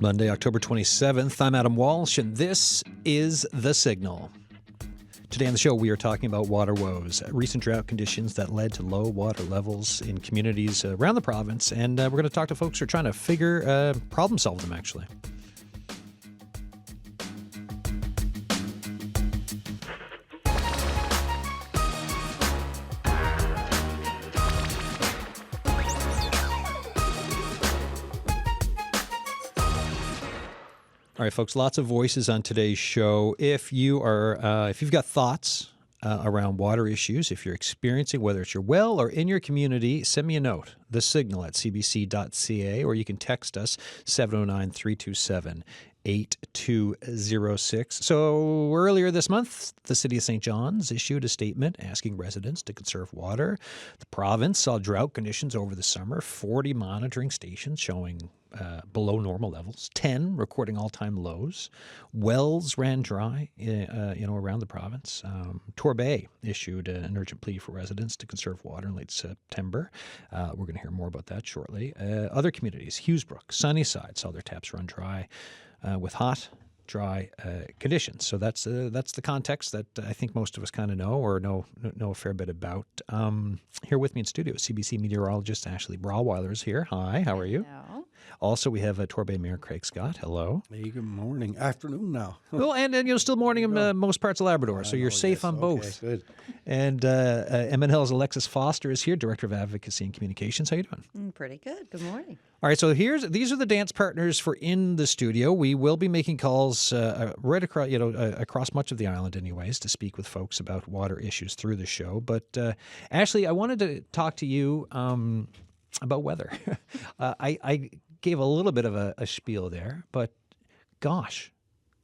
It's Monday, October 27th. I'm Adam Walsh, and this is The Signal. Today on the show, we are talking about water woes, recent drought conditions that led to low water levels in communities around the province, and we're going to talk to folks who are trying to problem solve them, actually. All right, folks, lots of voices on today's show. If you've got thoughts around water issues, if you're experiencing, whether it's your well or in your community, send me a note, thesignal@cbc.ca, or you can text us 709-327-8206. So earlier this month, the City of St. John's issued a statement asking residents to conserve water. The province saw drought conditions over the summer, 40 monitoring stations showing below normal levels, 10 recording all-time lows. Wells ran dry, around the province. Torbay issued an urgent plea for residents to conserve water in late September. We're going to hear more about that shortly. Other communities, Hughesbrook, Sunnyside, saw their taps run dry with hot, dry conditions. So that's the context that I think most of us kind of know or know a fair bit about. Here with me in studio, CBC meteorologist Ashley Brauweiler is here. Hi, how are you? Hello. Also, we have Torbay Mayor Craig Scott. Hello. Hey, good morning. Afternoon now. Well, and still morning in most parts of Labrador, so you're safe on both. Okay, good. And MNL's Alexis Foster is here, Director of Advocacy and Communications. How you doing? Pretty good. Good morning. All right, so these are the dance partners for in the studio. We will be making calls right across, across much of the island, anyways, to speak with folks about water issues through the show. But Ashley, I wanted to talk to you about weather. I gave a little bit of a spiel there, but gosh,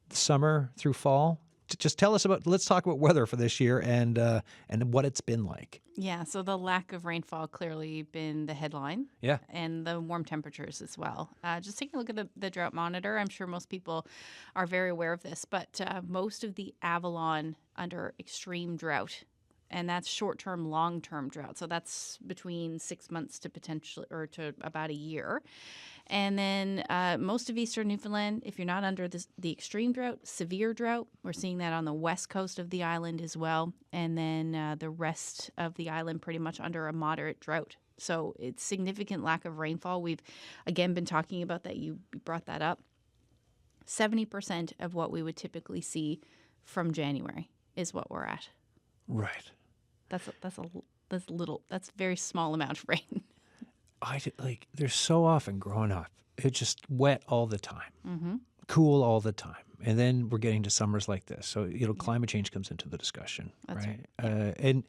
summer through fall. Just tell us let's talk about weather for this year and what it's been like. Yeah, so the lack of rainfall clearly been the headline. Yeah. And the warm temperatures as well. Just taking a look at the drought monitor, I'm sure most people are very aware of this, but most of the Avalon under extreme drought, and that's short-term, long-term drought. So that's between 6 months to to about a year. And then most of eastern Newfoundland, if you're not under the extreme drought, severe drought, we're seeing that on the west coast of the island as well. And then the rest of the island pretty much under a moderate drought. So it's significant lack of rainfall. We've, again, been talking about that. You brought that up. 70% of what we would typically see from January is what we're at. Right. That's a very small amount of rain. There's so often growing up, it's just wet all the time, cool all the time. And then we're getting to summers like this. So, climate change comes into the discussion. That's right. And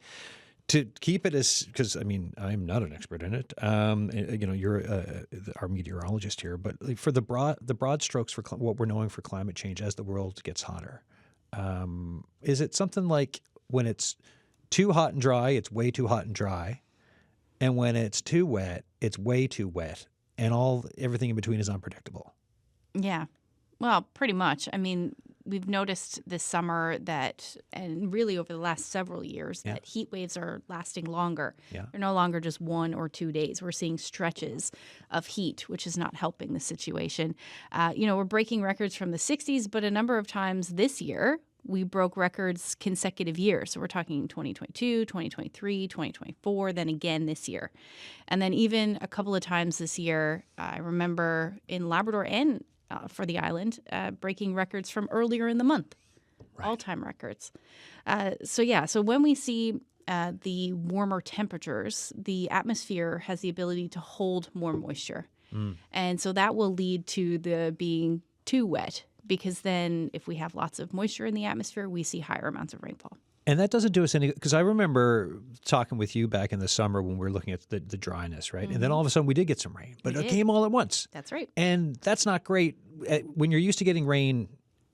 to keep it because, I'm not an expert in it. You're our meteorologist here. But for the broad strokes for what we're knowing for climate change as the world gets hotter, is it something like when it's too hot and dry, it's way too hot and dry? And when it's too wet, it's way too wet, and everything in between is unpredictable. Yeah, well, pretty much. We've noticed this summer and really over the last several years, that heat waves are lasting longer. Yeah. They're no longer just 1 or 2 days. We're seeing stretches of heat, which is not helping the situation. We're breaking records from the 60s, but a number of times this year, we broke records consecutive years. So we're talking 2022, 2023, 2024, then again this year. And then even a couple of times this year, I remember in Labrador and for the island, breaking records from earlier in the month, all-time records. So when we see the warmer temperatures, the atmosphere has the ability to hold more moisture. And so that will lead to the being too wet, because then if we have lots of moisture in the atmosphere, we see higher amounts of rainfall. And that doesn't do us any, because I remember talking with you back in the summer when we were looking at the dryness, right? And then all of a sudden we did get some rain, but it came all at once. That's right. And that's not great. When you're used to getting rain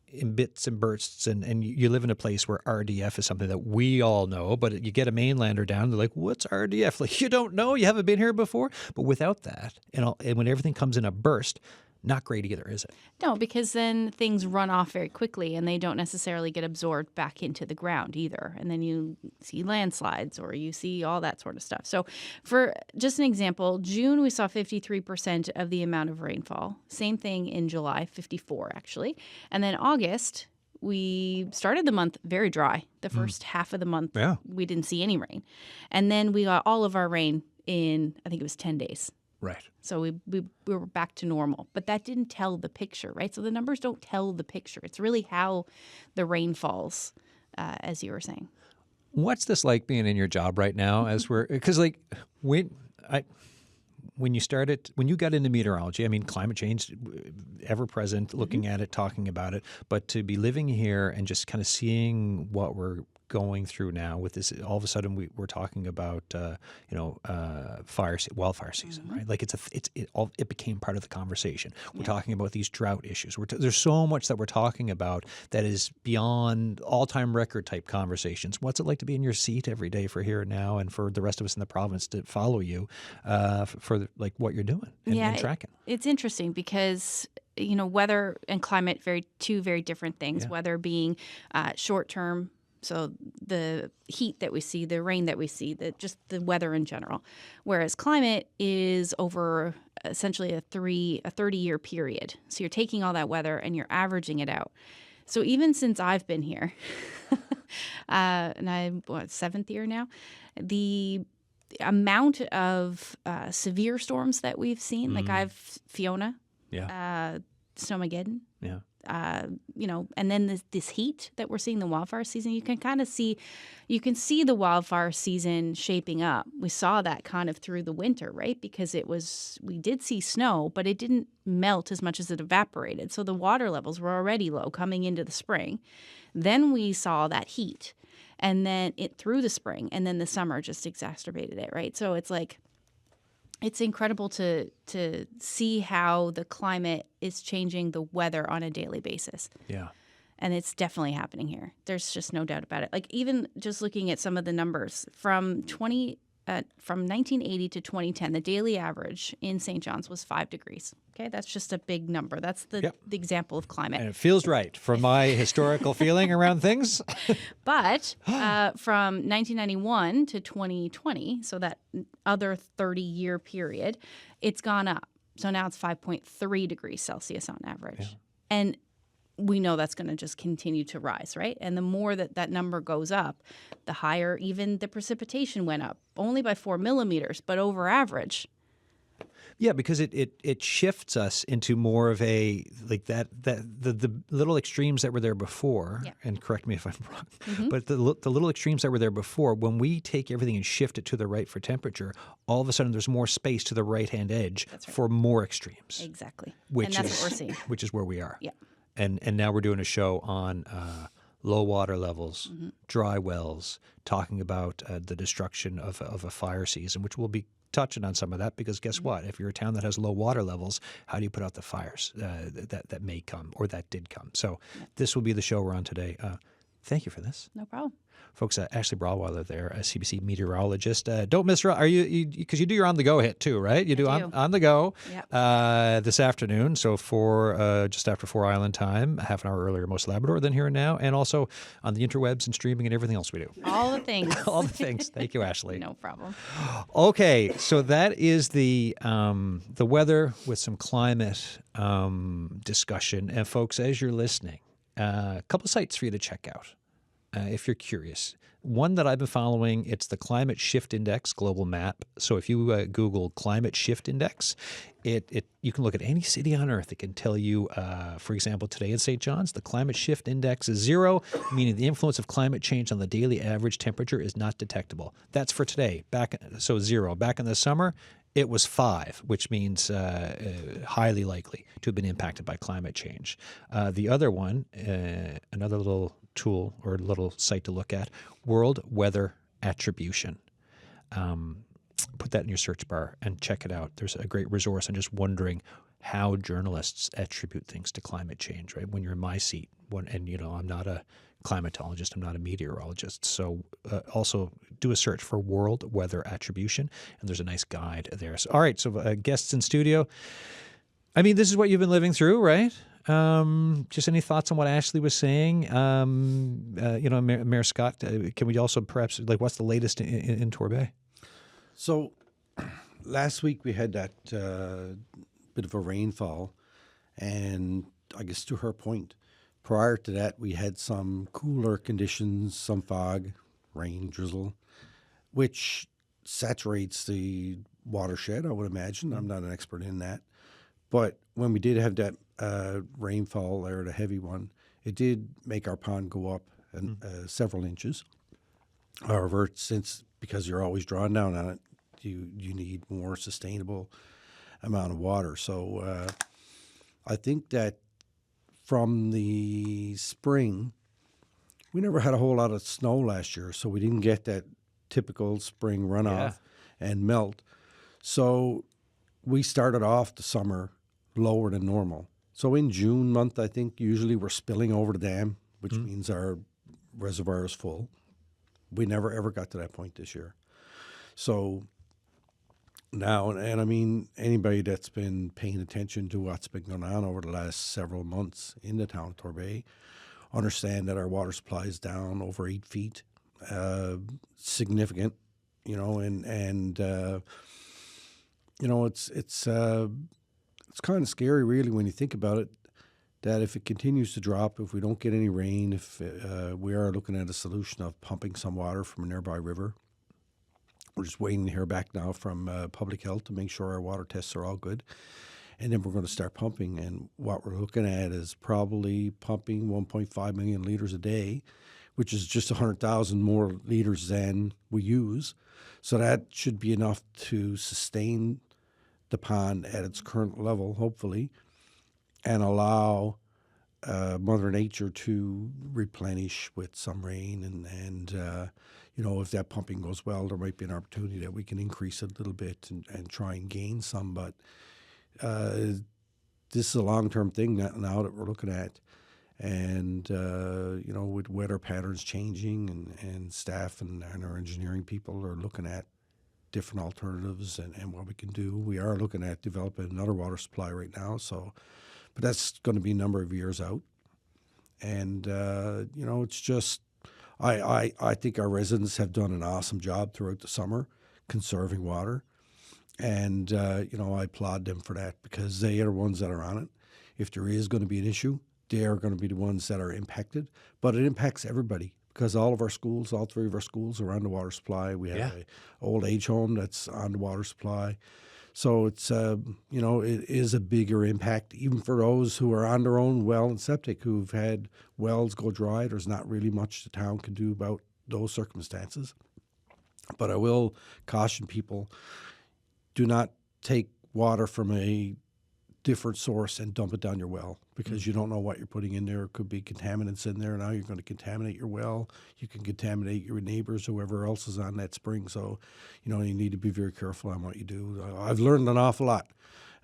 in bits and bursts, and you live in a place where RDF is something that we all know, but you get a mainlander down, they're like, what's RDF? Like, you don't know? You haven't been here before? But without that, and when everything comes in a burst, Not great either, is it? No, because then things run off very quickly and they don't necessarily get absorbed back into the ground either. And then you see landslides or you see all that sort of stuff. So for just an example, June we saw 53% of the amount of rainfall. Same thing in July, 54 actually. And then August, we started the month very dry. The first half of the month, we didn't see any rain. And then we got all of our rain in, I think it was 10 days. Right. So we were back to normal. But that didn't tell the picture, right? So the numbers don't tell the picture. It's really how the rain falls, as you were saying. What's this like being in your job right now? Because like when you got into meteorology, I mean, climate change, ever present, looking at it, talking about it, but to be living here and just kind of seeing what we're going through now with this, all of a sudden we're talking about wildfire season, right? Like it became part of the conversation. We're talking about these drought issues. There's so much that we're talking about that is beyond all-time record type conversations. What's it like to be in your seat every day for here and now, and for the rest of us in the province to follow you for like what you're doing and tracking? It's interesting because weather and climate two very different things. Yeah. Weather being short term. So the heat that we see, the rain that we see, just the weather in general. Whereas climate is over essentially a 30-year period. So you're taking all that weather and you're averaging it out. So even since I've been here, and I'm 7th year now, the amount of severe storms that we've seen, like I've Fiona, Snowmageddon. Yeah. And then this heat that we're seeing, the wildfire season, you can see the wildfire season shaping up. We saw that kind of through the winter, right? Because we did see snow, but it didn't melt as much as it evaporated. So the water levels were already low coming into the spring. Then we saw that heat, and then it through the spring, and then the summer just exacerbated it, right? So it's like, it's incredible to see how the climate is changing the weather on a daily basis. Yeah. And it's definitely happening here. There's just no doubt about it. Like even just looking at some of the numbers from 1980 to 2010, the daily average in St. John's was 5 degrees. Okay, that's just a big number. That's the example of climate. And it feels right for my historical feeling around things. But from 1991 to 2020, so that other 30-year period, it's gone up. So now it's 5.3 degrees Celsius on average. Yeah. And we know that's going to just continue to rise, right? And the more that number goes up, the higher even the precipitation went up, only by 4 millimeters, but over average. Yeah, because it shifts us into more of a like the little extremes that were there before. Yeah. And correct me if I'm wrong, but the little extremes that were there before, when we take everything and shift it to the right for temperature, all of a sudden there's more space to the right-hand edge for more extremes. Exactly, and that's what we're seeing. Which is where we are. Yeah. And now we're doing a show on low water levels, dry wells, talking about the destruction of a fire season, which we'll be touching on some of that, because guess what? If you're a town that has low water levels, how do you put out the fires that may come or that did come? So this will be the show we're on today. Thank you for this. No problem. Folks, Ashley Brauweiler there, a CBC meteorologist. Don't miss her. Are you because you do your on the go hit too, right? You do on the go this afternoon. So just after 4 Island time, half an hour earlier, most Labrador than Here and Now, and also on the interwebs and streaming and everything else we do. All the things. All the things. Thank you, Ashley. No problem. Okay, so that is the weather with some climate discussion, and folks, as you're listening, a couple of sites for you to check out. If you're curious. One that I've been following, it's the Climate Shift Index global map. So if you Google Climate Shift Index, you can look at any city on Earth. It can tell you, for example, today in St. John's, the Climate Shift Index is 0, meaning the influence of climate change on the daily average temperature is not detectable. That's for today. 0. Back in the summer, it was 5, which means highly likely to have been impacted by climate change. The other one, another little tool or little site to look at, World Weather Attribution. Put that in your search bar and check it out. There's a great resource on just wondering how journalists attribute things to climate change, right? When you're in my seat, I'm not a climatologist, I'm not a meteorologist. So also do a search for World Weather Attribution, and there's a nice guide there. So, all right, so guests in studio. I mean, this is what you've been living through, right? Just any thoughts on what Ashley was saying? Mayor Scott, can we also perhaps, what's the latest in Torbay? So last week we had that bit of a rainfall, and I guess to her point, prior to that we had some cooler conditions, some fog, rain, drizzle, which saturates the watershed, I would imagine. I'm not an expert in that. But when we did have that rainfall, or the heavy one, it did make our pond go up several inches. However, because you're always drawing down on it, you need more sustainable amount of water. So I think that from the spring, we never had a whole lot of snow last year, so we didn't get that typical spring runoff and melt. So we started off the summer lower than normal. So in June month, I think usually we're spilling over the dam, which means our reservoir is full. We never ever got to that point this year. So now, and I mean, anybody that's been paying attention to what's been going on over the last several months in the town of Torbay understand that our water supply is down over 8 feet, significant, it's kind of scary, really, when you think about it, that if it continues to drop, if we don't get any rain, if we are looking at a solution of pumping some water from a nearby river. We're just waiting to hear back now from public health to make sure our water tests are all good. And then we're going to start pumping. And what we're looking at is probably pumping 1.5 million liters a day, which is just 100,000 more liters than we use. So that should be enough to sustain the pond at its current level, hopefully, and allow Mother Nature to replenish with some rain. And if that pumping goes well, there might be an opportunity that we can increase it a little bit and try and gain some. But this is a long-term thing now that we're looking at. And, with weather patterns changing and staff and our engineering people are looking at different alternatives and what we can do. We are looking at developing another water supply right now. But that's going to be a number of years out. And, it's just, I think our residents have done an awesome job throughout the summer conserving water. And, I applaud them for that because they are the ones that are on it. If there is going to be an issue, they are going to be the ones that are impacted. But it impacts everybody because all three of our schools are on the water supply. We have an old age home that's on the water supply. So it's, it is a bigger impact even for those who are on their own well and septic, who've had wells go dry. There's not really much the town can do about those circumstances. But I will caution people, do not take water from a different source and dump it down your well because you don't know what you're putting in there. It could be contaminants in there. Now you're going to contaminate your well. You can contaminate your neighbors, whoever else is on that spring. So, you need to be very careful on what you do. I've learned an awful lot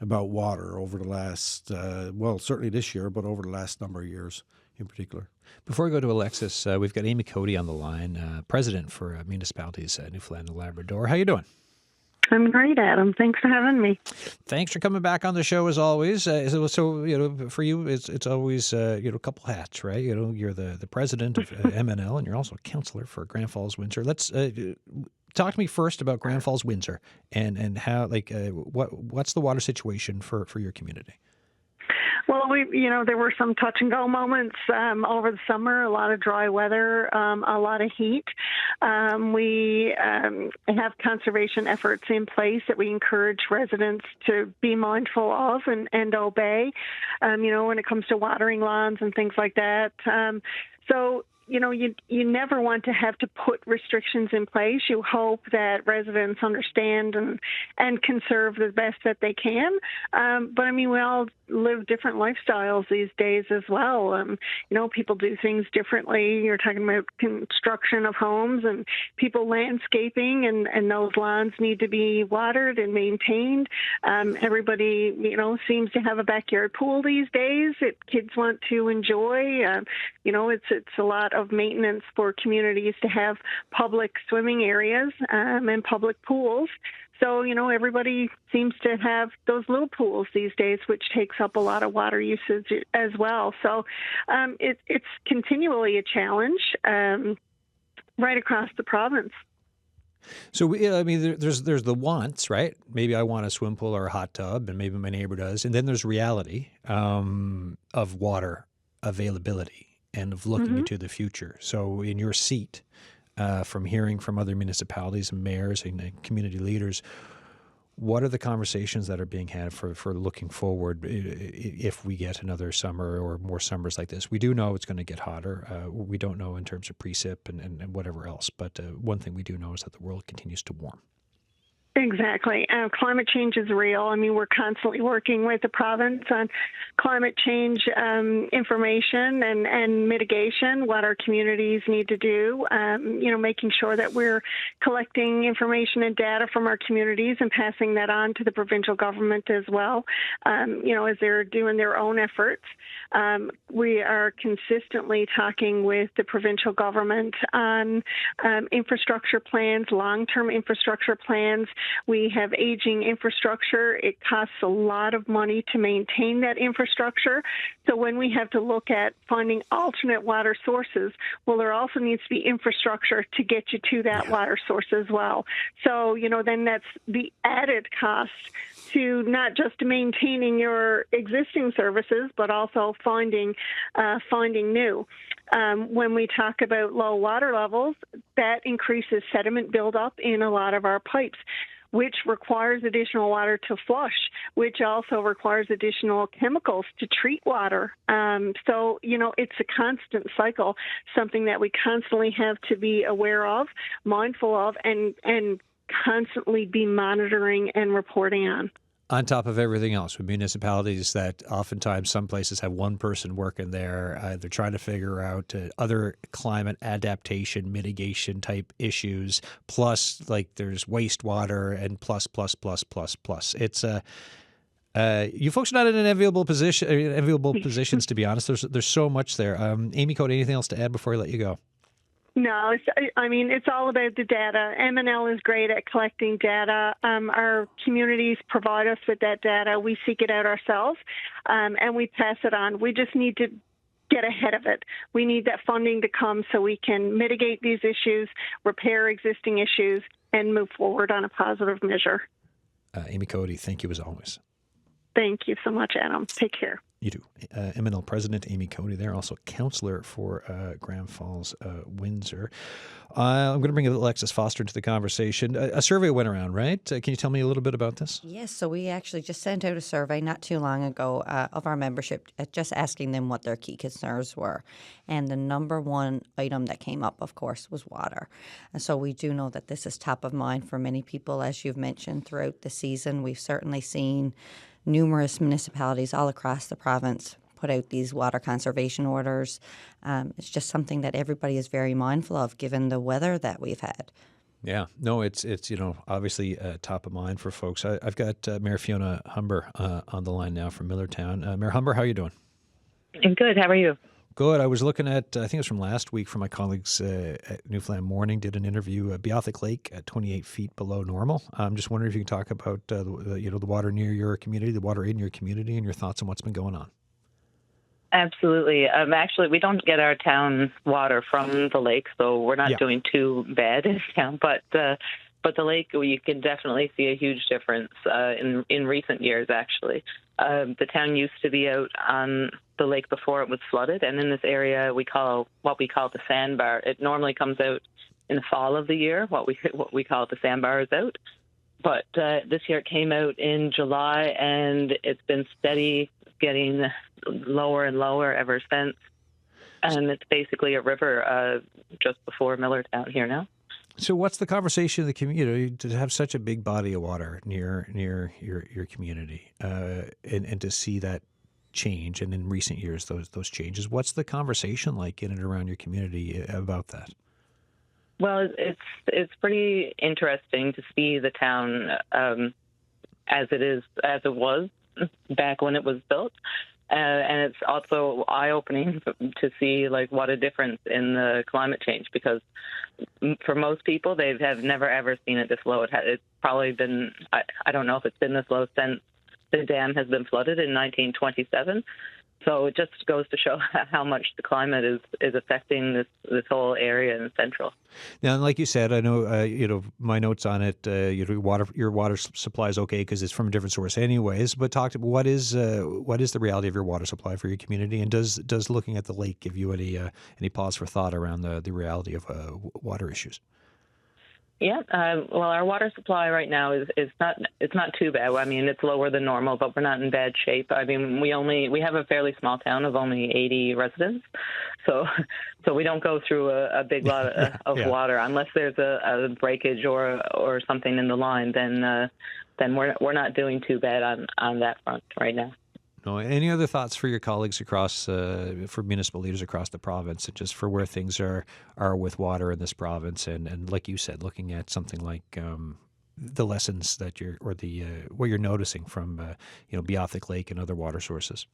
about water over the last, certainly this year, but over the last number of years in particular. Before we go to Alexis, we've got Amy Coady on the line, president for municipalities Newfoundland and Labrador. How you doing? I'm great, Adam. Thanks for having me. Thanks for coming back on the show as always. So for you, it's always a couple hats, right? You're the president of MNL, and you're also a counselor for Grand Falls Windsor. Let's talk to me first about Grand Falls Windsor and how what's the water situation for your community? Well, there were some touch and go moments over the summer, a lot of dry weather, a lot of heat. We have conservation efforts in place that we encourage residents to be mindful of and obey, when it comes to watering lawns and things like that. So, you never want to have to put restrictions in place. You hope that residents understand and conserve the best that they can. But we all live different lifestyles these days as well. People do things differently. You're talking about construction of homes and people landscaping, and those lawns need to be watered and maintained. Everybody, seems to have a backyard pool these days that kids want to enjoy. It's a lot of maintenance for communities to have public swimming areas and public pools. So, everybody seems to have those little pools these days, which takes up a lot of water usage as well. So it's continually a challenge right across the province. So, there's the wants, right? Maybe I want a swim pool or a hot tub, and maybe my neighbor does. And then there's reality of water availability and of looking into the future. So in your seat, from hearing from other municipalities and mayors and community leaders, what are the conversations that are being had for looking forward if we get another summer or more summers like this? We do know it's going to get hotter. We don't know in terms of precip and whatever else. But one thing we do know is that the world continues to warm. Exactly. Climate change is real. I mean, we're constantly working with the province on climate change information and mitigation, what our communities need to do, making sure that we're collecting information and data from our communities and passing that on to the provincial government as well, as they're doing their own efforts. We are consistently talking with the provincial government on infrastructure plans, long-term infrastructure plans. We have aging infrastructure. It costs a lot of money to maintain that infrastructure. So when we have to look at finding alternate water sources, well, there also needs to be infrastructure to get you to that water source as well. So, then that's the added cost to not just maintaining your existing services, but also finding new. When we talk about low water levels, that increases sediment buildup in a lot of our pipes, which requires additional water to flush, which also requires additional chemicals to treat water. So, it's a constant cycle, something that we constantly have to be aware of, mindful of, and constantly be monitoring and reporting on. On top of everything else, with municipalities that oftentimes some places have one person working there, they're trying to figure out other climate adaptation, mitigation type issues, plus there's wastewater and plus. It's you folks are not in an enviable positions, to be honest. There's so much there. Amy Coady, anything else to add before I let you go? No, it's all about the data. M&L is great at collecting data. Our communities provide us with that data. We seek it out ourselves, and we pass it on. We just need to get ahead of it. We need that funding to come so we can mitigate these issues, repair existing issues, and move forward on a positive measure. Amy Coady, thank you as always. Thank you so much, Adam. Take care. You do. M&L President Amy Coady there, also councillor for Grand Falls, Windsor. I'm going to bring Alexis Foster into the conversation. A survey went around, right? Can you tell me a little bit about this? Yes, so we actually just sent out a survey not too long ago of our membership, just asking them what their key concerns were. And the number one item that came up, of course, was water. And so we do know that this is top of mind for many people, as you've mentioned, throughout the season. We've certainly seen numerous municipalities all across the province put out these water conservation orders. It's just something that everybody is very mindful of given the weather that we've had. Yeah, no, it's obviously top of mind for folks. I've got Mayor Fiona Humber on the line now from Millertown. Mayor Humber, how are you doing? I'm good. How are you? Good. I was looking at, I think it was from last week, from my colleagues at Newfoundland Morning, did an interview, Beothic Lake at 28 feet below normal. I'm just wondering if you can talk about, the water near your community, the water in your community, and your thoughts on what's been going on. Absolutely. Actually, we don't get our town water from the lake, so we're not doing too bad in town. But the lake, you can definitely see a huge difference in recent years, actually. The town used to be out on the lake before it was flooded, and in this area we call the sandbar. It normally comes out in the fall of the year. What we call the sandbar is out. But this year it came out in July, and it's been steady, getting lower and lower ever since. And it's basically a river just before Millertown here now. So what's the conversation of the community to have such a big body of water near your community and to see that change, and in recent years those changes? What's the conversation like in and around your community about that? Well, it's pretty interesting to see the town as it was back when it was built. And it's also eye-opening to see like what a difference in the climate change, because for most people, they have never ever seen it this low. It's probably been, I don't know if it's been this low since the dam has been flooded in 1927. So it just goes to show how much the climate is affecting this whole area in Central. Now, like you said, I know my notes on it. Your water supply is okay because it's from a different source, anyways. But what is the reality of your water supply for your community, and does looking at the lake give you any pause for thought around the reality of water issues? Yeah, well, our water supply right now is not too bad. I mean, it's lower than normal, but we're not in bad shape. I mean, we have a fairly small town of only 80 residents, so we don't go through a big lot of water unless there's a breakage or something in the line. Then we're not doing too bad on that front right now. No. Any other thoughts for your colleagues across, for municipal leaders across the province, and just for where things are with water in this province, and like you said, looking at something like the lessons that what you're noticing from Beothuk Lake and other water sources?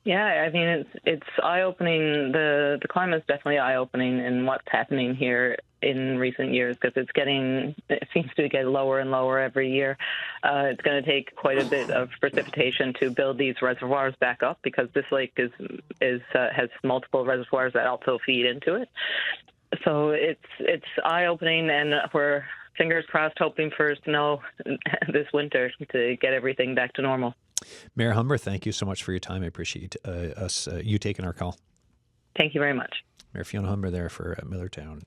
Yeah, I mean it's eye-opening. The climate's definitely eye-opening in what's happening here in recent years, because it seems to get lower and lower every year. It's going to take quite a bit of precipitation to build these reservoirs back up, because this lake has multiple reservoirs that also feed into it. So it's eye-opening, and we're fingers crossed hoping for snow this winter to get everything back to normal. Mayor Humber, thank you so much for your time. I appreciate you taking our call. Thank you very much. Mayor Fiona Humber there for Millertown.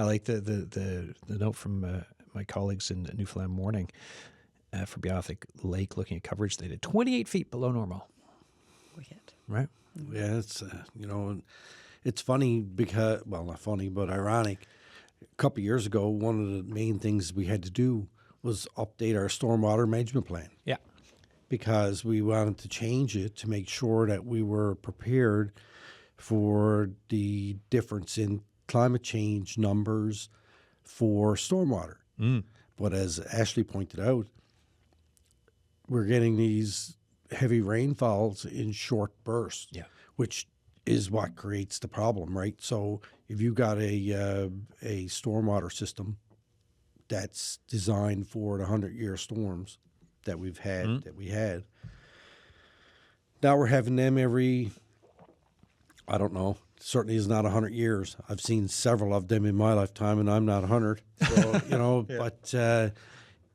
Like the note from my colleagues in Newfoundland Morning for Beothuk Lake, looking at coverage, they did 28 feet below normal. Right? Yeah, it's it's funny because, well, not funny, but ironic. A couple of years ago, one of the main things we had to do was update our stormwater management plan. Yeah. Because we wanted to change it to make sure that we were prepared for the difference in climate change numbers for stormwater. But as Ashley pointed out, we're getting these heavy rainfalls in short bursts, which is what creates the problem, right? So if you've got a stormwater system that's designed for the 100-year storms that we had. Now we're having them every, I don't know, certainly is not 100 years. I've seen several of them in my lifetime, and I'm not 100. So, but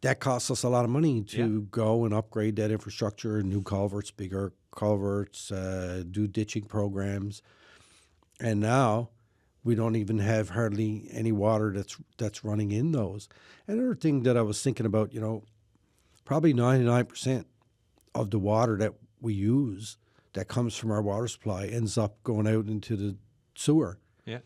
that costs us a lot of money to go and upgrade that infrastructure, new culverts, bigger culverts, do ditching programs. And now we don't even have hardly any water that's running in those. Another thing that I was thinking about, probably 99% of the water that we use that comes from our water supply ends up going out into the sewer. Yeah.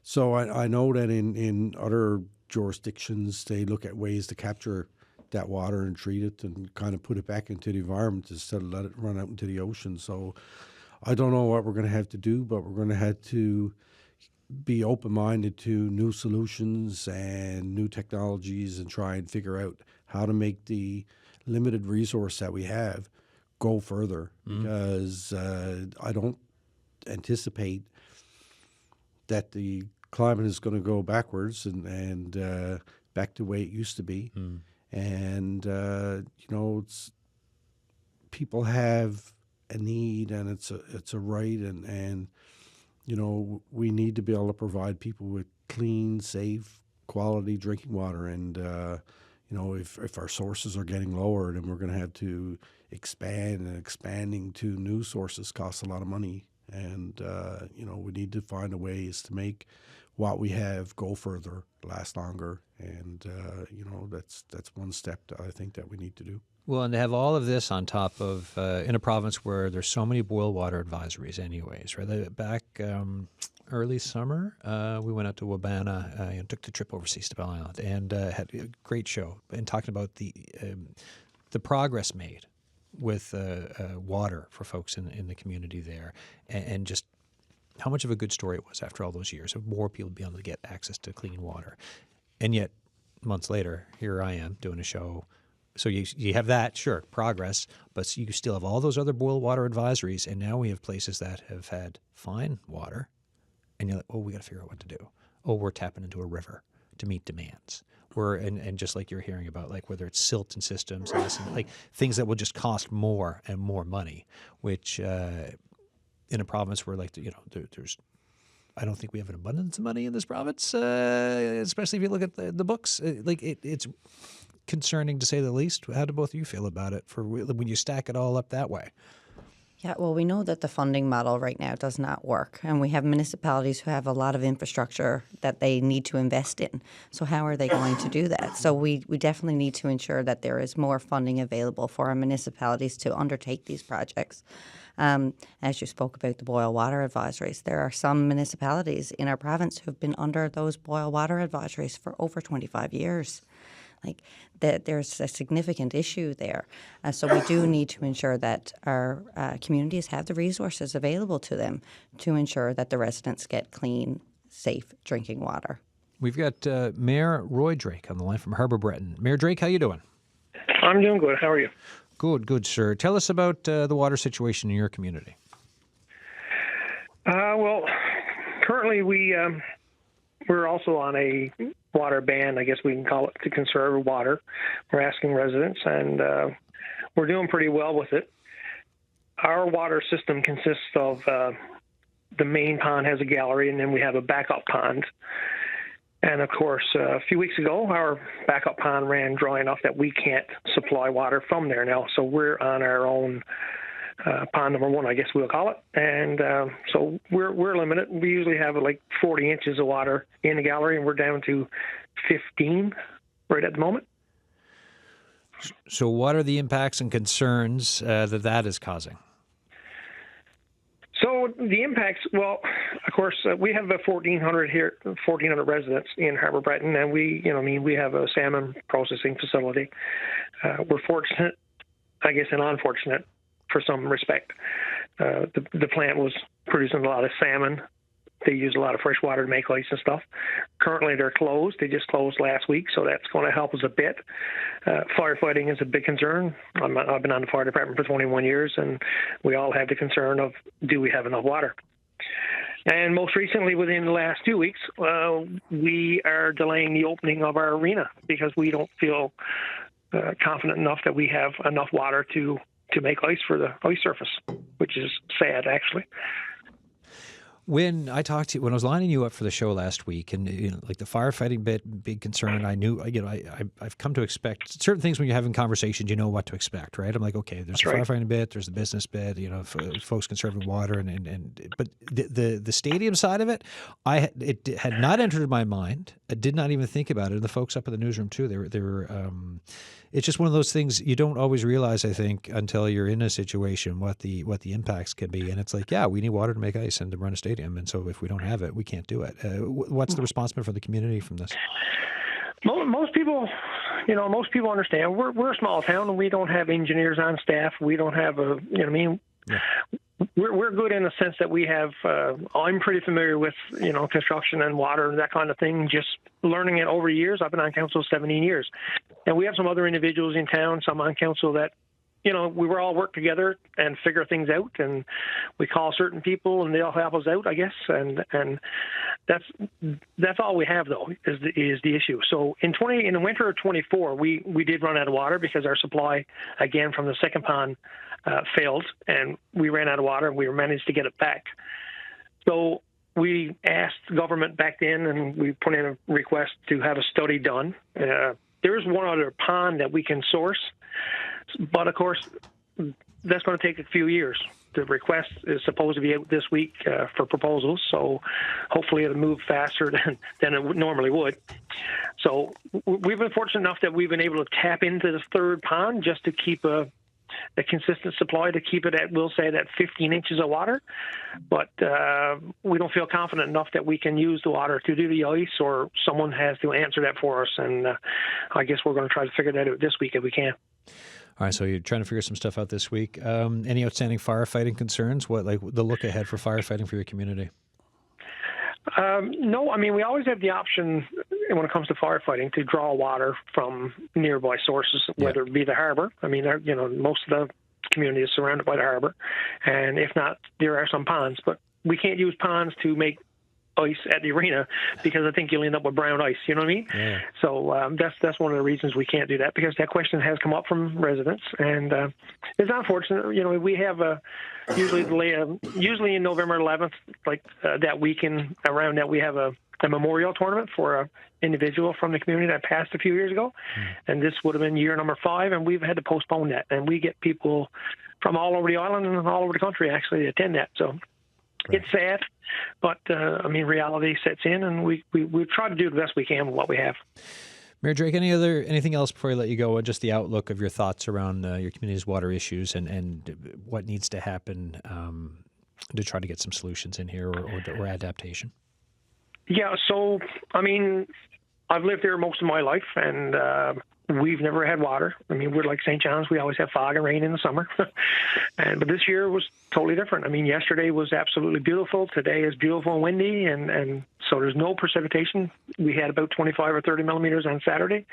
So I know that in other jurisdictions, they look at ways to capture that water and treat it and kind of put it back into the environment instead of let it run out into the ocean. So I don't know what we're going to have to do, but we're going to have to be open-minded to new solutions and new technologies and try and figure out how to make the limited resource that we have go further, because I don't anticipate that the climate is going to go backwards and back to the way it used to be. And, it's people have a need, and it's a right, and we need to be able to provide people with clean, safe, quality drinking water. And, if our sources are getting lower, then we're going to have to expand, and expanding to new sources costs a lot of money. And, we need to find a ways to make what we have go further, last longer. And, that's one step that I think that we need to do. Well, and to have all of this on top of, in a province where there's so many boil water advisories anyways, right? Back early summer, we went out to Wabana and took the trip overseas to Bell Island, and had a great show and talking about the progress made with water for folks in the community there, and just how much of a good story it was after all those years of more people being able to get access to clean water. And yet, months later, here I am doing a show So you have that, sure, progress, but you still have all those other boil water advisories, and now we have places that have had fine water, and you're like, oh, we got to figure out what to do. Oh, we're tapping into a river to meet demands. And just like you're hearing about, like whether it's silt and systems, and this, and like things that will just cost more and more money, which in a province where there's, I don't think we have an abundance of money in this province, especially if you look at the books. It's concerning to say the least. How do both of you feel about it for when you stack it all up that way? Yeah, well, we know that the funding model right now does not work, and we have municipalities who have a lot of infrastructure that they need to invest in. So how are they going to do that? So we definitely need to ensure that there is more funding available for our municipalities to undertake these projects. As you spoke about the boil water advisories, there are some municipalities in our province who have been under those boil water advisories for over 25 years. Like that, there's a significant issue there. So we do need to ensure that our communities have the resources available to them to ensure that the residents get clean, safe drinking water. We've got Mayor Roy Drake on the line from Harbour, Breton. Mayor Drake, how you doing? I'm doing good. How are you? Good, sir. Tell us about the water situation in your community. Well, currently we're also on a water ban, I guess we can call it, to conserve water. We're asking residents, and we're doing pretty well with it. Our water system consists of the main pond has a gallery, and then we have a backup pond. And, of course, a few weeks ago, our backup pond ran dry enough that we can't supply water from there now. So we're on our own pond number one, I guess we'll call it. And so we're limited. We usually have like 40 inches of water in the gallery, and we're down to 15 right at the moment. So what are the impacts and concerns that is causing? So the impacts, well, of course, we have 1,400 residents in Harbour, Breton, and we have a salmon processing facility. We're fortunate, I guess, and unfortunate for some respect. The plant was producing a lot of salmon. They use a lot of fresh water to make ice and stuff. Currently, they're closed. They just closed last week, so that's going to help us a bit. Firefighting is a big concern. I've been on the fire department for 21 years, and we all have the concern of, do we have enough water? And most recently, within the last 2 weeks, we are delaying the opening of our arena because we don't feel confident enough that we have enough water to make ice for the ice surface, which is sad, actually. When I talked to you, when I was lining you up for the show last week, and like the firefighting bit, big concern. I knew, I've come to expect certain things when you're having conversations. You know what to expect, right? I'm like, okay, there's the firefighting bit, there's the business bit. Folks conserving water, but the stadium side of it, it had not entered my mind. I did not even think about it. And the folks up in the newsroom too, they were. It's just one of those things you don't always realize, I think, until you're in a situation what the impacts can be. And it's like, yeah, we need water to make ice and to run a stadium, and so if we don't have it, we can't do it. What's the response been from the community from this? Most people, understand. We're a small town, and we don't have engineers on staff. We don't have Yeah. We're good in the sense that we have. I'm pretty familiar with construction and water and that kind of thing. Just learning it over years. I've been on council 17 years, and we have some other individuals in town, some on council that we were all work together and figure things out, and we call certain people and they'll help us out, I guess. And that's all we have though is the issue. So in the winter of 24, we did run out of water because our supply again from the second pond failed, and we ran out of water, and we managed to get it back. So we asked the government back then, and we put in a request to have a study done. There's one other pond that we can source, but of course, that's going to take a few years. The request is supposed to be out this week for proposals, so hopefully it'll move faster than it normally would. So we've been fortunate enough that we've been able to tap into the third pond just to keep a consistent supply, to keep it at, we'll say, that 15 inches of water. But we don't feel confident enough that we can use the water to do the ice, or someone has to answer that for us. And I guess we're going to try to figure that out this week if we can. All right, so you're trying to figure some stuff out this week. Any outstanding firefighting concerns? What, like the look ahead for firefighting for your community? No, I mean, we always have the option when it comes to firefighting, to draw water from nearby sources, whether it be the harbour. I mean, most of the community is surrounded by the harbour, and if not, there are some ponds. But we can't use ponds to make ice at the arena, because I think you'll end up with brown ice. You know what I mean? Yeah. So that's one of the reasons we can't do that, because that question has come up from residents, and it's unfortunate. We have usually in November 11th, like that weekend around that, we have a memorial tournament for an individual from the community that passed a few years ago, and this would have been year number 5, and we've had to postpone that. And we get people from all over the island and all over the country actually to attend that. So. Right. It's sad, but reality sets in, and we try to do the best we can with what we have. Mayor Drake, anything else before I let you go? Just the outlook of your thoughts around your community's water issues and what needs to happen to try to get some solutions in here or adaptation. Yeah, so I've lived there most of my life, and we've never had water. We're like St. John's. We always have fog and rain in the summer. But this year was totally different. Yesterday was absolutely beautiful. Today is beautiful and windy, and so there's no precipitation. We had about 25 or 30 millimeters on Saturday,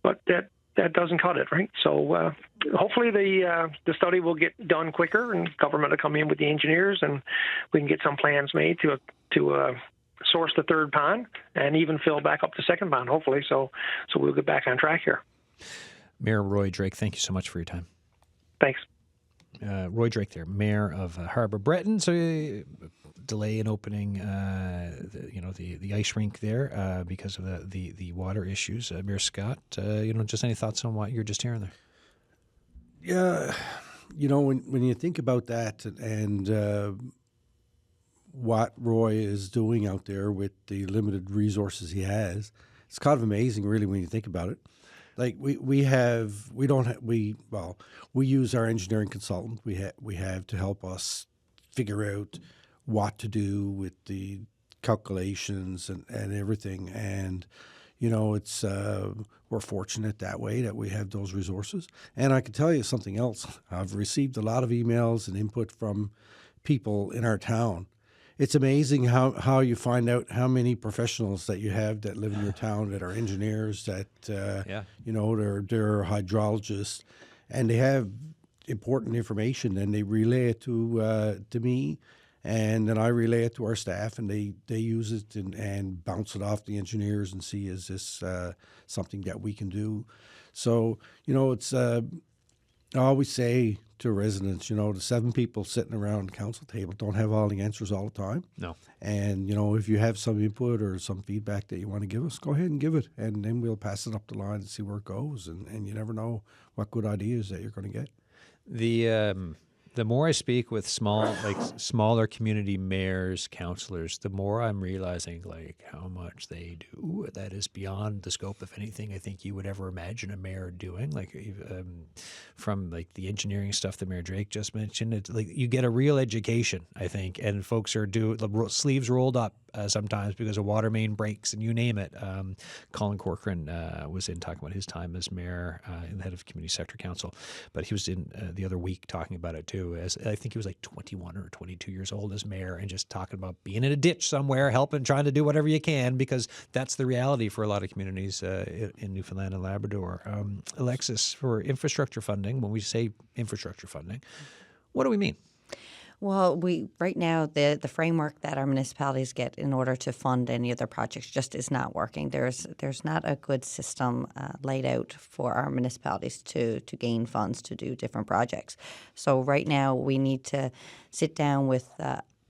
but that doesn't cut it, right? So hopefully the study will get done quicker, and government will come in with the engineers, and we can get some plans made to source the third pond and even fill back up the second pond, hopefully. So we'll get back on track here. Mayor Roy Drake, thank you so much for your time. Thanks. Roy Drake there, Mayor of Harbour. Breton, so delay in opening the ice rink there because of the water issues. Mayor Scott, just any thoughts on what you're just hearing there? Yeah, when you think about that and what Roy is doing out there with the limited resources he has, it's kind of amazing, really, when you think about it. Like we use our engineering consultant we have to help us figure out what to do with the calculations and everything, and it's we're fortunate that way that we have those resources. And I can tell you something else. I've received a lot of emails and input from people in our town. It's amazing how you find out how many professionals that you have that live in your town that are engineers, that they're hydrologists, and they have important information, and they relay it to me, and then I relay it to our staff, and they use it and bounce it off the engineers and see, is this something that we can do? So it's I always say to residents, the 7 people sitting around the council table don't have all the answers all the time. No. And, if you have some input or some feedback that you want to give us, go ahead and give it. And then we'll pass it up the line and see where it goes. And you never know what good ideas that you're going to get. The more I speak with smaller community mayors, councillors, the more I'm realizing how much they do that is beyond the scope of anything I think you would ever imagine a mayor doing. From the engineering stuff that Mayor Drake just mentioned, it's you get a real education, I think, and folks are sleeves rolled up sometimes because a water main breaks and you name it. Colin Corcoran was in talking about his time as mayor and the head of community sector council, but he was in the other week talking about it too. As I think he was 21 or 22 years old as mayor, and just talking about being in a ditch somewhere, helping, trying to do whatever you can, because that's the reality for a lot of communities in Newfoundland and Labrador. Alexis, for infrastructure funding, when we say infrastructure funding, what do we mean? Well, right now, the framework that our municipalities get in order to fund any of their projects just is not working. There's not a good system laid out for our municipalities to gain funds to do different projects. So right now, we need to sit down with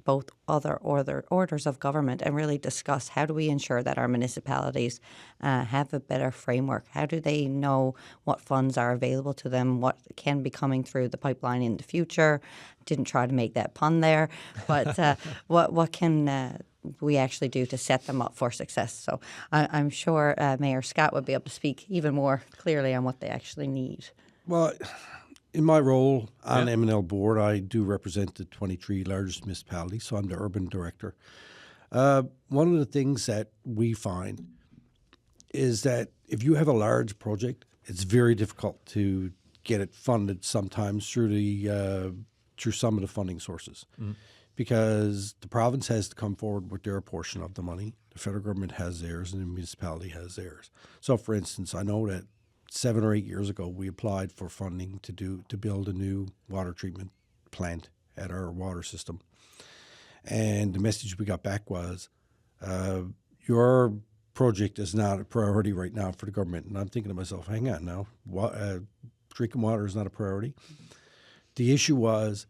both other orders of government and really discuss how do we ensure that our municipalities have a better framework. How do they know what funds are available to them, what can be coming through the pipeline in the future? Didn't try to make that pun there, but what can we actually do to set them up for success? So I'm sure Mayor Scott would be able to speak even more clearly on what they actually need. Well, in my role on M&L board, I do represent the 23 largest municipalities, so I'm the urban director. One of the things that we find is that if you have a large project, it's very difficult to get it funded sometimes through some of the funding sources, because the province has to come forward with their portion of the money. The federal government has theirs, and the municipality has theirs. So, for instance, I know that 7 or 8 years ago, we applied for funding to build a new water treatment plant at our water system. And the message we got back was, your project is not a priority right now for the government. And I'm thinking to myself, hang on now, drinking water is not a priority. The issue was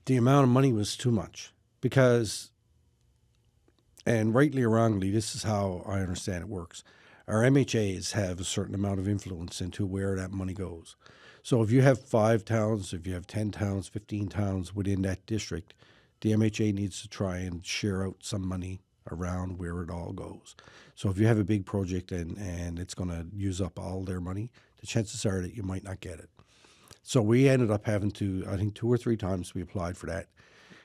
the amount of money was too much because, and rightly or wrongly, this is how I understand it works. Our MHAs have a certain amount of influence into where that money goes. So if you have 5 towns, if you have 10 towns, 15 towns within that district, the MHA needs to try and share out some money around where it all goes. So if you have a big project and it's going to use up all their money, the chances are that you might not get it. So we ended up having to, I think 2 or 3 times we applied for that.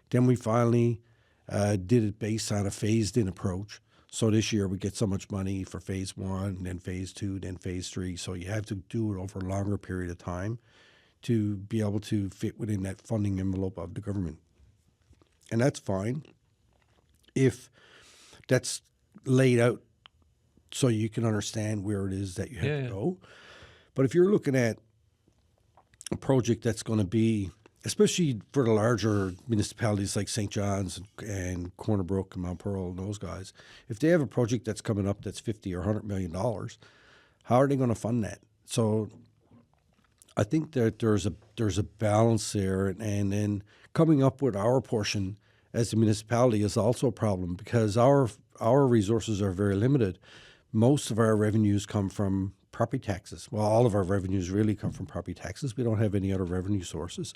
Then we finally did it based on a phased-in approach. So this year we get so much money for phase 1, then phase 2, then phase 3. So you have to do it over a longer period of time to be able to fit within that funding envelope of the government. And that's fine if that's laid out so you can understand where it is that you have to go. But if you're looking at a project that's going to be, especially for the larger municipalities like St. John's and Corner Brook and Mount Pearl and those guys, if they have a project that's coming up that's $50 or $100 million, how are they going to fund that? So I think that there's a balance there, and then coming up with our portion as a municipality is also a problem because our resources are very limited. Most of our revenues come from property taxes. Well, all of our revenues really come from property taxes. We don't have any other revenue sources.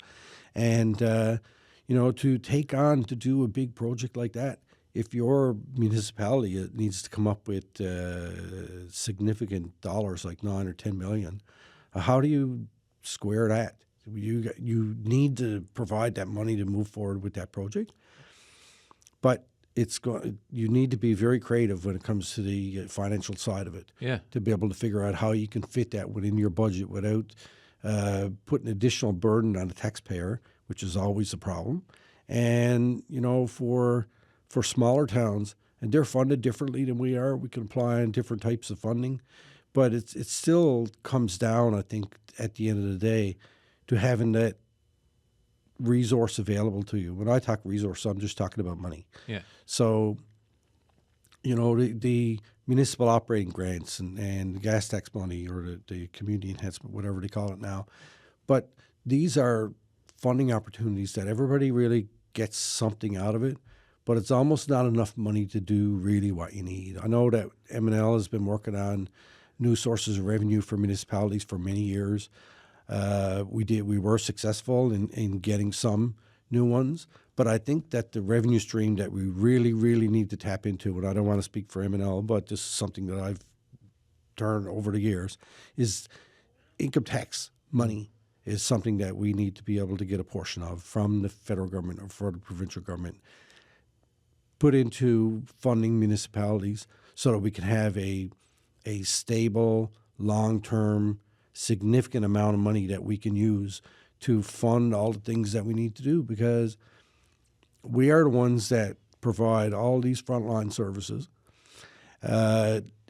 And, to take on, to do a big project like that, if your municipality needs to come up with significant dollars like $9 or $10 million, how do you square that? You need to provide that money to move forward with that project. But you need to be very creative when it comes to the financial side of it. Yeah. To be able to figure out how you can fit that within your budget without putting additional burden on the taxpayer, which is always a problem. And for smaller towns, and they're funded differently than we are. We can apply on different types of funding, but it still comes down, I think, at the end of the day, to having that resource available to you. When I talk resource, I'm just talking about money. Yeah. So, the municipal operating grants and the gas tax money or the community enhancement, whatever they call it now. But these are funding opportunities that everybody really gets something out of it, but it's almost not enough money to do really what you need. I know that M&L has been working on new sources of revenue for municipalities for many years. We were successful in getting some new ones, but I think that the revenue stream that we really, really need to tap into, and I don't want to speak for M&L, but this is something that I've turned over the years, is income tax money is something that we need to be able to get a portion of from the federal government or for the provincial government, put into funding municipalities so that we can have a stable, long-term, significant amount of money that we can use to fund all the things that we need to do, because we are the ones that provide all these frontline services.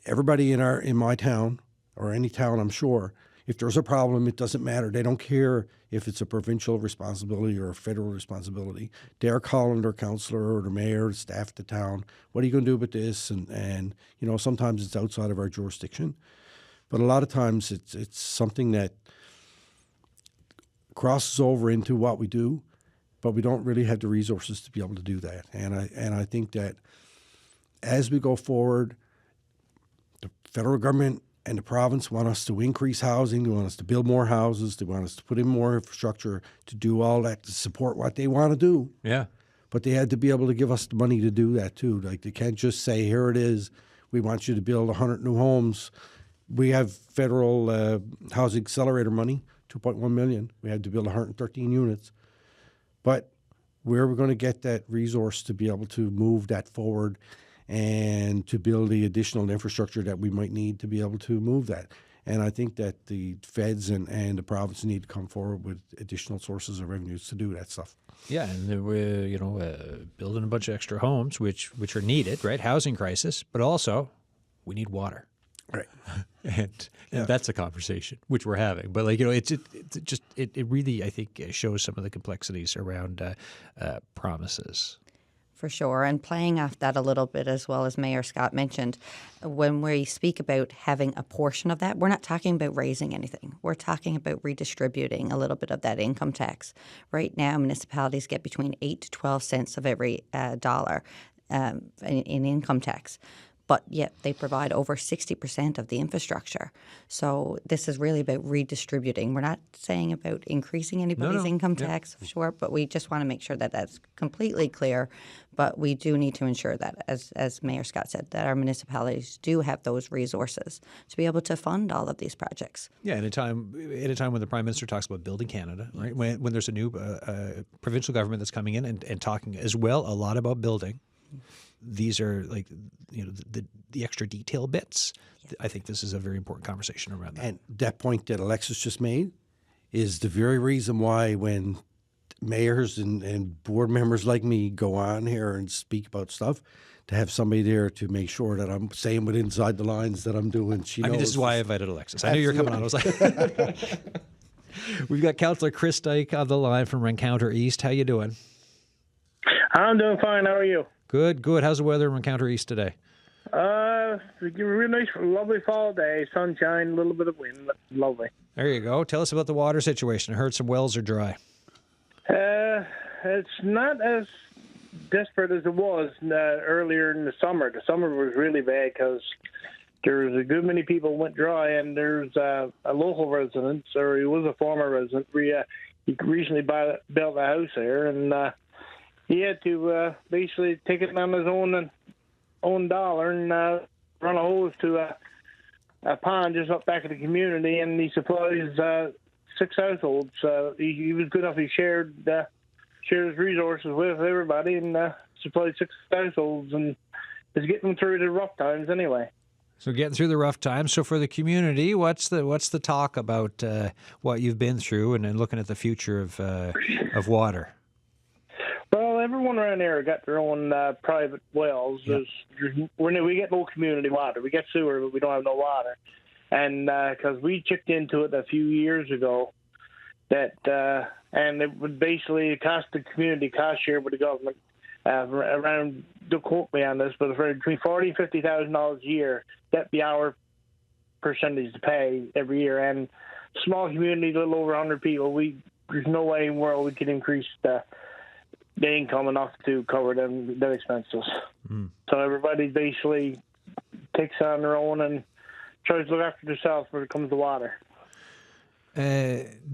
Everybody in my town or any town, I'm sure, if there's a problem, it doesn't matter. They don't care if it's a provincial responsibility or a federal responsibility. They're calling their councillor or the mayor, the staff at the town, what are you going to do with this? And sometimes it's outside of our jurisdiction. But a lot of times it's something that crosses over into what we do, but we don't really have the resources to be able to do that. And I think that as we go forward, the federal government and the province want us to increase housing. They want us to build more houses. They want us to put in more infrastructure to do all that to support what they want to do. Yeah. But they had to be able to give us the money to do that too. Like, they can't just say, here it is, we want you to build 100 new homes. We have federal housing accelerator money, $2.1 million. We had to build 113 units. But where are we going to get that resource to be able to move that forward and to build the additional infrastructure that we might need to be able to move that? And I think that the feds and the province need to come forward with additional sources of revenues to do that stuff. Yeah, and we're building a bunch of extra homes, which are needed, right? Housing crisis, but also we need water, Right. and that's a conversation which we're having. But it really, I think, shows some of the complexities around promises. For sure. And playing off that a little bit as well, as Mayor Scott mentioned, when we speak about having a portion of that, we're not talking about raising anything. We're talking about redistributing a little bit of that income tax. Right now, municipalities get between 8 to 12 cents of every dollar in income tax. But yet they provide over 60% of the infrastructure. So this is really about redistributing. We're not saying about increasing anybody's income tax, sure, but we just want to make sure that that's completely clear. But we do need to ensure that, as Mayor Scott said, that our municipalities do have those resources to be able to fund all of these projects. Yeah, at a time when the Prime Minister talks about building Canada, right? When there's a new provincial government that's coming in and talking as well a lot about building. These are the extra detail bits. I think this is a very important conversation around that. And that point that Alexis just made is the very reason why when mayors and board members like me go on here and speak about stuff, to have somebody there to make sure that I'm saying what inside the lines that I'm doing. She knows. This is why I invited Alexis. I knew you were coming on. I was like, we've got Councillor Chris Dyke on the line from Rencounter East. How you doing? I'm doing fine. How are you? Good. How's the weather in Rencounter East today? A real nice, lovely fall day. Sunshine, a little bit of wind. Lovely. There you go. Tell us about the water situation. I heard some wells are dry. It's not as desperate as it was earlier in the summer. The summer was really bad because there was a good many people went dry, and there's a local resident, or he was a former resident. He recently built a house there, and he had to basically take it on his own dollar and run a hose to a pond just up back of the community, and he supplies 6 households. He was good enough. He shared his resources with everybody and supplied 6 households, and is getting them through the rough times anyway. So getting through the rough times. So for the community, what's the talk about what you've been through and looking at the future of water? Well, everyone around there got their own private wells. Yep. We get no community water. We get sewer, but we don't have no water. And because we checked into it a few years ago, and it would basically cost the community cost share with the government around. Don't quote me on this, but for between $40,000 and $50,000 a year, that'd be our percentage to pay every year. And small community, a little over 100 people, there's no way in the world we could increase the income enough to cover them expenses. Mm. So everybody basically takes on their own and tries to look after themselves when it comes to water.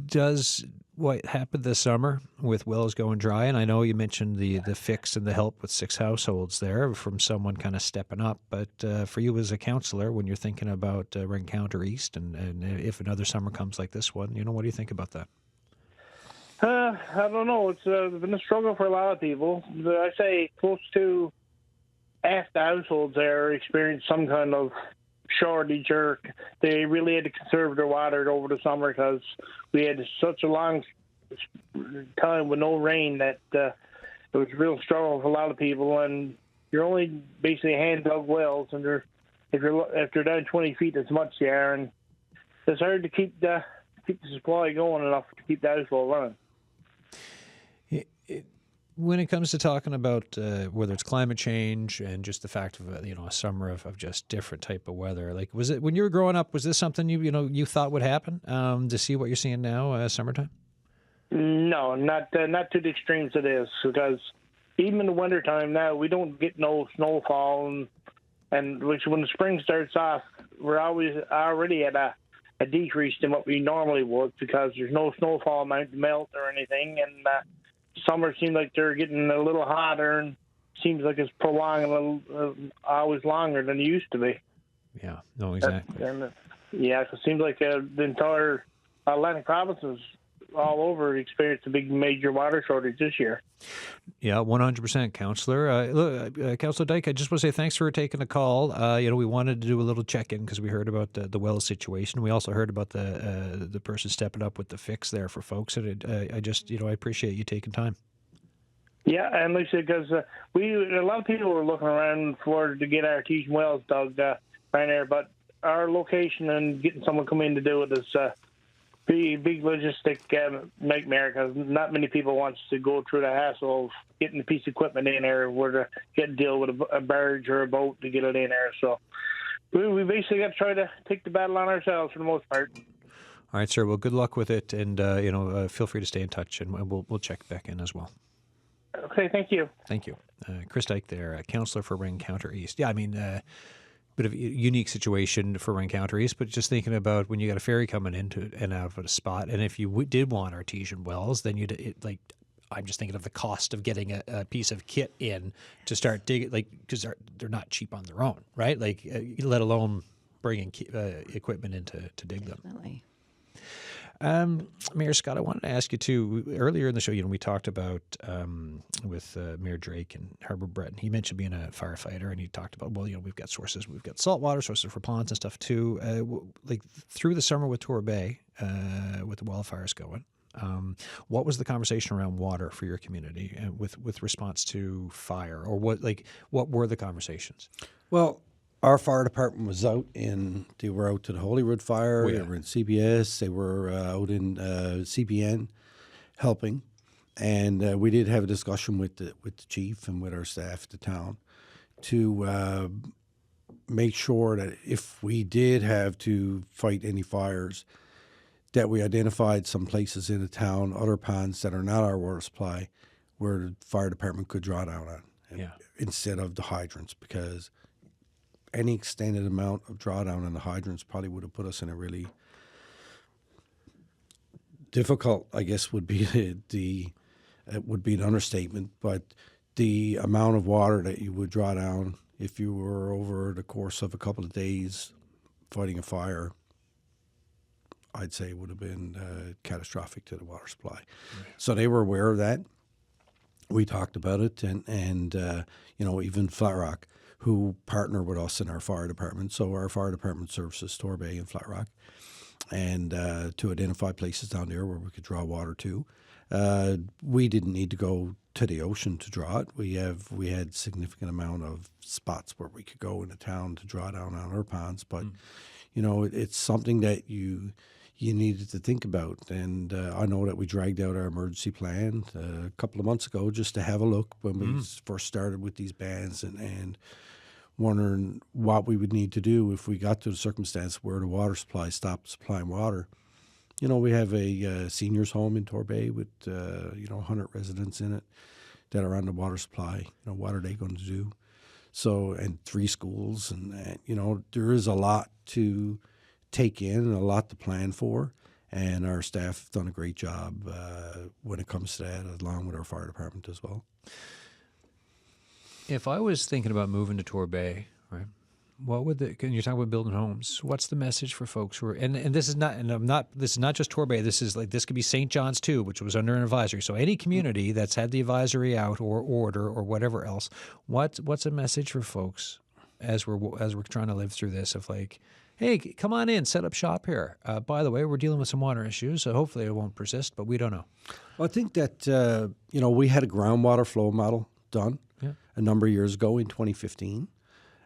Does what happened this summer with wells going dry, and I know you mentioned the fix and the help with 6 households there from someone kind of stepping up, but for you as a councillor, when you're thinking about Rencounter East and if another summer comes like this one, what do you think about that? I don't know. It's been a struggle for a lot of people. I say close to half the households there experienced some kind of shortage, or they really had to conserve their water over the summer because we had such a long time with no rain that it was a real struggle for a lot of people. And you're only basically hand-dug wells, and if they're down 20 feet, as much they are, and it's hard to keep the supply going enough to keep the household running. When it comes to talking about whether it's climate change and just the fact of a summer of just different type of weather, like was it when you were growing up? Was this something you thought would happen to see what you're seeing now, summertime? No, not to the extremes it is, because even in the wintertime now we don't get no snowfall, and which when the spring starts off, we're already at a decrease than what we normally would because there's no snowfall amount to melt or anything, and summer seems like they're getting a little hotter, and seems like it's prolonging a little, always longer than it used to be. Yeah, no, exactly. It seems like the entire Atlantic province is all over experienced a big major water shortage this year. Yeah, 100%, Councillor. Councillor Dyke, I just want to say thanks for taking the call. We wanted to do a little check-in because we heard about the well situation. We also heard about the person stepping up with the fix there for folks. And I appreciate you taking time. Yeah, and like I said, because a lot of people were looking around to get artesian wells dug right there, but our location and getting someone come in to do it is big logistic nightmare, because not many people wants to go through the hassle of getting a piece of equipment in there, or to get to deal with a barge or a boat to get it in there. So we basically got to try to take the battle on ourselves for the most part. All right, sir. Well, good luck with it, and feel free to stay in touch, and we'll check back in as well. Okay, thank you. Thank you. Chris Dyke there, councillor for Rencounter East. Yeah, I mean, bit of a unique situation for Rencounter East, but just thinking about when you got a ferry coming into and out of a spot, and if you did want artesian wells, then I'm just thinking of the cost of getting a piece of kit in to start digging, because they're not cheap on their own, right? Let alone bringing equipment in to dig them. Definitely. Mayor Scott, I wanted to ask you too. Earlier in the show, we talked about with Mayor Drake and Harbour Breton. He mentioned being a firefighter, and he talked about we've got sources, we've got saltwater sources for ponds and stuff too. Through the summer with Torbay, with the wildfires going, what was the conversation around water for your community with response to fire, or what were the conversations? Well, our fire department was out they were out to the Holyrood fire. Oh, yeah. They were in CBS. They were out in CPN helping. And we did have a discussion with the chief and with our staff at the town to make sure that if we did have to fight any fires, that we identified some places in the town, other ponds that are not our water supply, where the fire department could draw down on instead of the hydrants, because any extended amount of drawdown on the hydrants probably would have put us in a really difficult, I guess would be it would be an understatement, but the amount of water that you would draw down if you were over the course of a couple of days fighting a fire, I'd say would have been catastrophic to the water supply. Right. So they were aware of that. We talked about it, and even Flat Rock, who partner with us in our fire department. So our fire department services Torbay and Flat Rock, and to identify places down there where we could draw water to. We didn't need to go to the ocean to draw it. We had significant amount of spots where we could go in the town to draw down on our ponds, but it's something that you needed to think about. And I know that we dragged out our emergency plan a couple of months ago just to have a look when we first started with these bans, and wondering what we would need to do if we got to a circumstance where the water supply stopped supplying water. We have a seniors home in Torbay with 100 residents in it that are on the water supply. What are they going to do? So, and 3 schools, and there is a lot to take in and a lot to plan for, and our staff have done a great job when it comes to that, along with our fire department as well. If I was thinking about moving to Torbay, right, what would you're talking about building homes? What's the message for folks who are, and this is not just Torbay. This could be St. John's too, which was under an advisory. So any community that's had the advisory out or order or whatever else, what's a message for folks as we're trying to live through this of hey, come on in, set up shop here. By the way, we're dealing with some water issues, so hopefully it won't persist, but we don't know. Well, I think that we had a groundwater flow model done a number of years ago in 2015,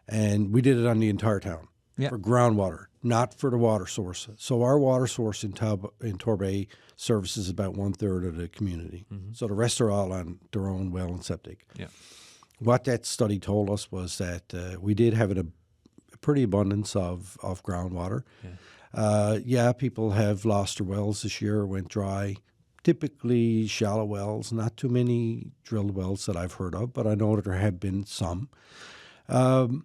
and we did it on the entire town for groundwater, not for the water source. So our water source in Torbay services about 1/3 of the community. Mm-hmm. So the rest are all on their own well and septic. Yeah. What that study told us was that we did have a pretty abundance of groundwater. Yeah. People have lost their wells this year, went dry. Typically shallow wells, not too many drilled wells that I've heard of, but I know that there have been some. When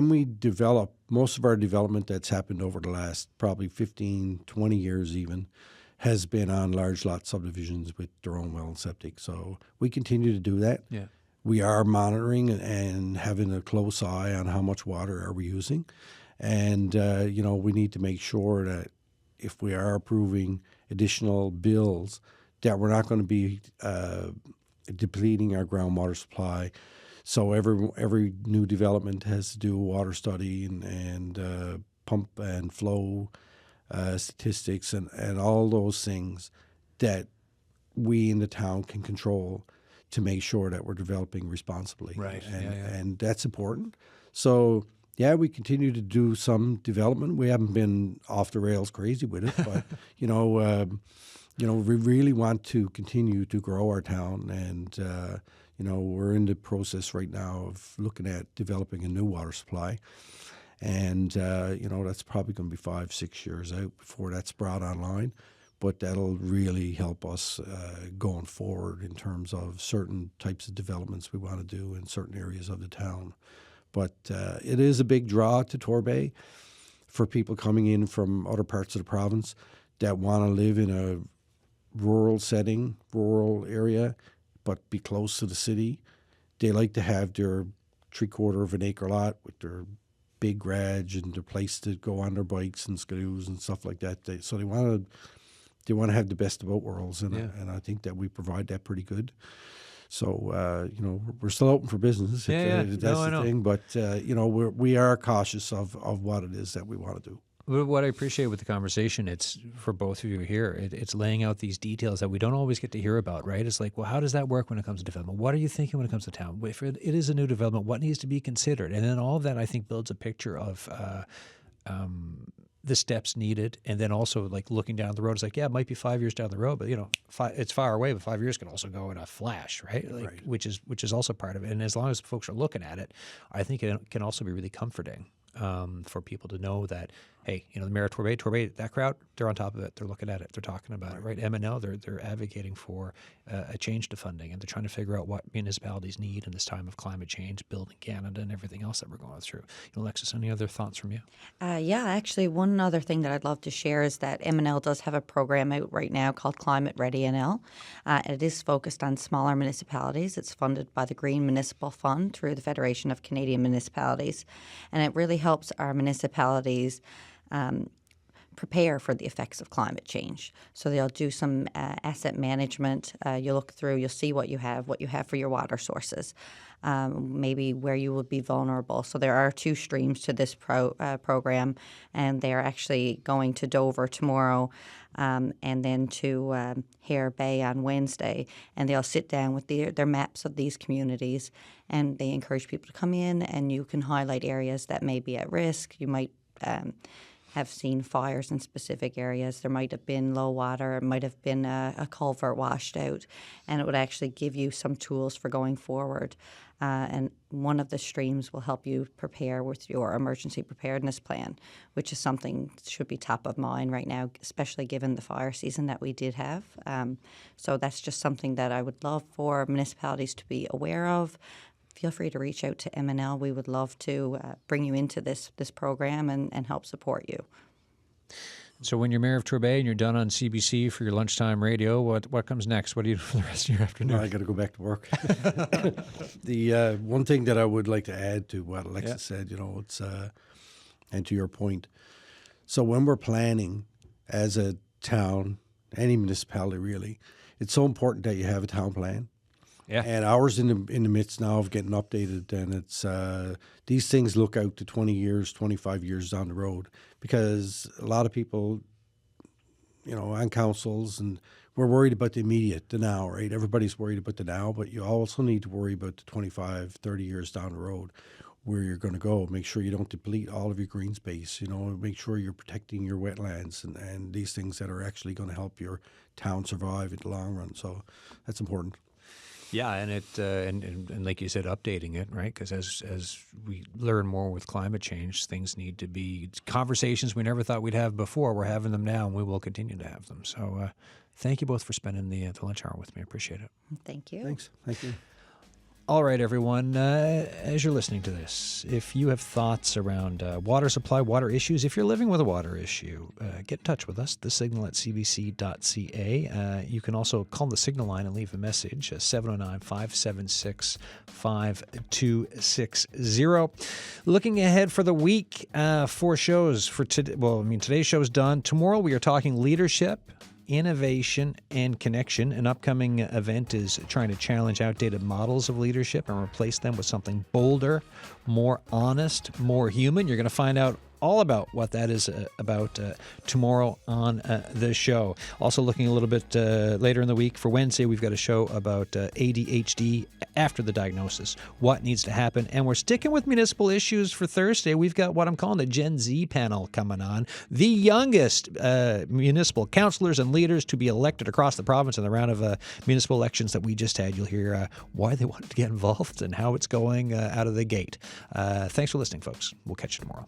we develop, most of our development that's happened over the last probably 15, 20 years even, has been on large lot subdivisions with their own well and septic. So we continue to do that. Yeah. We are monitoring and having a close eye on how much water are we using. And, we need to make sure that if we are approving additional bills, that we're not going to be depleting our groundwater supply. So every new development has to do a water study and pump and flow statistics and all those things that we in the town can control to make sure that we're developing responsibly. Right. And that's important. So, yeah, we continue to do some development. We haven't been off the rails crazy with it, but, we really want to continue to grow our town. And, we're in the process right now of looking at developing a new water supply. And, that's probably going to be 5-6 years out before that's brought online. But that'll really help us going forward in terms of certain types of developments we want to do in certain areas of the town. But it is a big draw to Torbay for people coming in from other parts of the province that want to live in a rural setting, rural area, but be close to the city. They like to have their 3/4 of an acre lot with their big garage and their place to go on their bikes and skidoos and stuff like that. So they want to have the best of both worlds, and I think that we provide that pretty good. So, we're still open for business. That's the thing. But, we are cautious of what it is that we want to do. What I appreciate with the conversation, it's for both of you here, it's laying out these details that we don't always get to hear about, right? It's like, well, how does that work when it comes to development? What are you thinking when it comes to town? If it is a new development, what needs to be considered? And then all of that, I think, builds a picture of the steps needed, and then also like looking down the road. It's like, yeah, it might be 5 years down the road, but it's far away. But 5 years can also go in a flash, right? Right. Which is also part of it. And as long as folks are looking at it, I think it can also be really comforting for people to know that, hey, the mayor of Torbay, that crowd, they're on top of it. They're looking at it. They're talking about it, right? M&L, they're advocating for a change to funding, and they're trying to figure out what municipalities need in this time of climate change, building Canada, and everything else that we're going through. Alexis, any other thoughts from you? Actually, one other thing that I'd love to share is that M&L does have a program out right now called Climate Ready NL. It is focused on smaller municipalities. It's funded by the Green Municipal Fund through the Federation of Canadian Municipalities, and it really helps our municipalities prepare for the effects of climate change. So they'll do some asset management. You look through, you'll see what you have for your water sources, maybe where you would be vulnerable. So there are 2 streams to this program, and they're actually going to Dover tomorrow and then to Hare Bay on Wednesday. And they'll sit down with their maps of these communities, and they encourage people to come in, and you can highlight areas that may be at risk. You might have seen fires in specific areas. There might have been low water. It might have been a culvert washed out. And it would actually give you some tools for going forward. And one of the streams will help you prepare with your emergency preparedness plan, which is something that should be top of mind right now, especially given the fire season that we did have. So that's just something that I would love for municipalities to be aware of. Feel free to reach out to M&L. We would love to bring you into this program and help support you. So when you're mayor of Torbay and you're done on CBC for your lunchtime radio, what comes next? What do you do for the rest of your afternoon? I got to go back to work. The one thing that I would like to add to what Alexis said, it's and to your point. So when we're planning as a town, any municipality really, it's so important that you have a town plan. Yeah. And ours in the midst now of getting updated, and it's these things look out to 20 years, 25 years down the road, because a lot of people, on councils, and we're worried about the immediate, the now, right? Everybody's worried about the now, but you also need to worry about the 25, 30 years down the road where you're going to go. Make sure you don't deplete all of your green space, make sure you're protecting your wetlands and these things that are actually going to help your town survive in the long run. So that's important. Yeah, and it and like you said, updating it, right? Because as we learn more with climate change, things need to be conversations we never thought we'd have before. We're having them now, and we will continue to have them. So thank you both for spending the lunch hour with me. I appreciate it. Thank you. Thanks. Thank you. All right, everyone, as you're listening to this, if you have thoughts around water supply, water issues, if you're living with a water issue, get in touch with us, thesignal@cbc.ca. You can also call the Signal line and leave a message, 709-576-5260. Looking ahead for the week, 4 shows for today. Well, today's show is done. Tomorrow we are talking leadership, innovation, and connection. An upcoming event is trying to challenge outdated models of leadership and replace them with something bolder, more honest, more human. You're going to find out all about what that is about tomorrow on the show. Also looking a little bit later in the week for Wednesday, we've got a show about ADHD after the diagnosis, what needs to happen. And we're sticking with municipal issues for Thursday. We've got what I'm calling the Gen Z panel coming on, the youngest municipal councillors and leaders to be elected across the province in the round of municipal elections that we just had. You'll hear why they wanted to get involved and how it's going out of the gate. Thanks for listening, folks. We'll catch you tomorrow.